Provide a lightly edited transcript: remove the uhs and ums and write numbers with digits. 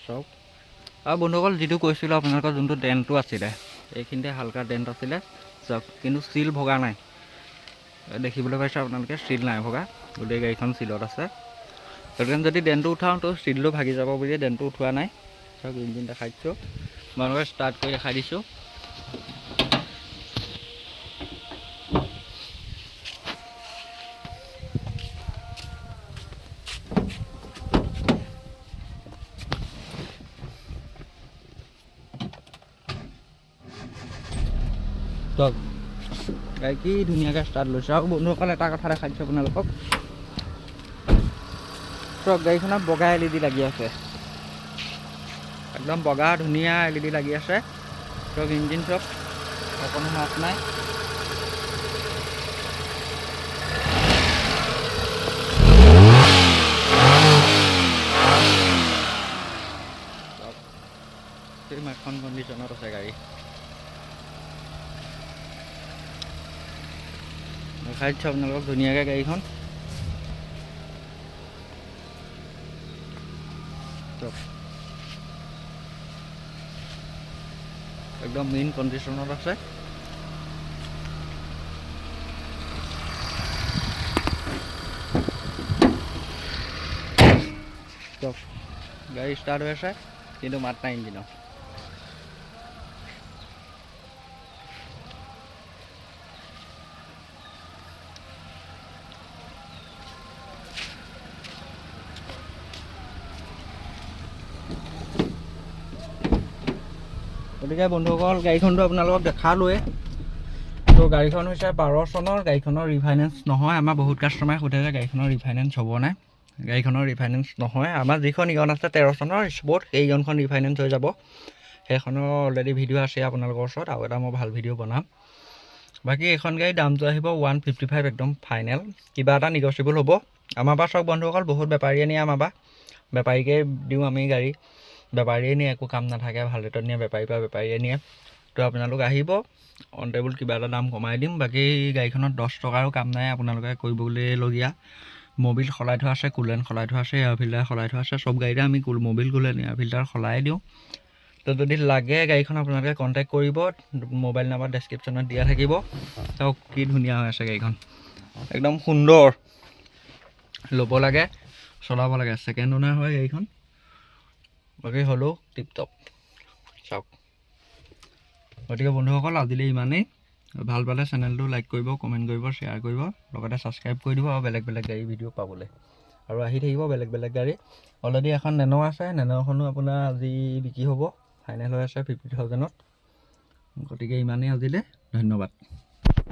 চাওক আৰু বন্ধুসকল যিটো কৈছিলোঁ আপোনালোকৰ যোনটো ডেণ্টটো আছিলে এইখিনিতে হালকা ডেণ্ট আছিলে চাওক কিন্তু চিল ভগা নাই দেখিবলৈ পাইছে আপোনালোকে চিল নাই ভগা গোটেই গাড়ীখন চিলত আছে সেইকাৰণে যদি ডেণ্টটো উঠাওঁ তো চিলটো ভাগি যাব বুলি ডেণ্টটো উঠোৱা নাই চাওক ইঞ্জিন দেখাই দিছোঁ আপোনালোকে ষ্টাৰ্ট কৰি দেখাই দিছোঁ চাওক গাড়ী কি ধুনীয়াকৈ ষ্টাৰ্ট লৈছে আৰু বন্ধুসকল এটা কথা দেখাই দিছোঁ আপোনালোকক চাওক গাড়ীখনত বগা LED লাগি আছে একদম বগা ধুনীয়া LED লাগি আছে চাওক ইঞ্জিন চাওক অকণো মাছ নাই এখন কণ্ডিশ্যনত আছে গাড়ী দেখাই দিছোঁ আপোনালোকক ধুনীয়াকৈ গাড়ীখন একদম মেইন কণ্ডিশ্যনত আছে গাড়ী ষ্টাৰ্ট হৈ আছে কিন্তু মাত নাই ইঞ্জিনৰ গতিকে বন্ধুসকল গাড়ীখনটো আপোনালোকক দেখালোৱে তো গাড়ীখন হৈছে 12 চনৰ গাড়ীখনৰ ৰিফাইনেন্স নহয় আমাৰ বহুত কাষ্টমাৰে সোধে যে গাড়ীখনৰ ৰিফাইনেন্স হ'ব নাই গাড়ীখনৰ ৰিফাইনেন্স নহয় আমাৰ যিখন ইয়ন আছে 13 চনৰ স্পৰ্ট এই ইয়নখন ৰিফাইনেন্স হৈ যাব সেইখনৰ অলৰেডি ভিডিঅ' আছে আপোনালোকৰ ওচৰত আৰু এটা মই ভাল ভিডিঅ' বনাম বাকী এইখন গাড়ী দামটো আহিব 155 একদম ফাইনেল কিবা এটা নিগচিয়েবল হ'ব আমাৰ পৰা চাওক বন্ধুসকল বহুত বেপাৰীয়ে নিয়ে আমাৰ পৰা বেপাৰীকে দিওঁ আমি গাড়ী বেপাৰীয়ে নিয়ে একো কাম নাথাকে ভাল ৰেটত নিয়ে বেপাৰীৰ পৰা বেপাৰীয়ে নিয়ে তো আপোনালোক আহিব অন টেবুল কিবা এটা দাম কমাই দিম বাকী গাড়ীখনত 10 টকাৰো কাম নাই আপোনালোকে কৰিবলগীয়া মবিল সলাই থোৱা আছে কুলেণ্ট সলাই থোৱা আছে এয়াৰ ফিল্টাৰ সলাই থোৱা আছে চব গাড়ীতে আমি মবিল কুলেণ্ট এয়াৰ ফিল্টাৰ সলাই দিওঁ তো যদি লাগে গাড়ীখন আপোনালোকে কণ্টেক্ট কৰিব মোবাইল নাম্বাৰ ডেছক্ৰিপশ্যনত দিয়া থাকিব চাওক কি ধুনীয়া হৈ আছে গাড়ীখন একদম সুন্দৰ ল'ব লাগে চলাব লাগে ছেকেণ্ড অ'নাৰ হয় গাড়ীখন বাকী হ'লেও টিপটপ চাওক গতিকে বন্ধুসকল আজিলৈ ইমানেই ভাল পালে চেনেলটো লাইক কৰিব কমেণ্ট কৰিব শ্বেয়াৰ কৰিব লগতে ছাবস্ক্ৰাইব কৰি দিব আৰু বেলেগ বেলেগ গাড়ী ভিডিঅ' পাবলৈ আৰু আহি থাকিব বেলেগ বেলেগ গাড়ী অলৰেডি এখন নেন' আছে নেন'খনো আপোনাৰ আজি বিক্ৰী হ'ব ফাইনেল হৈ আছে 50,000ত গতিকে ইমানেই আজিলৈ ধন্যবাদ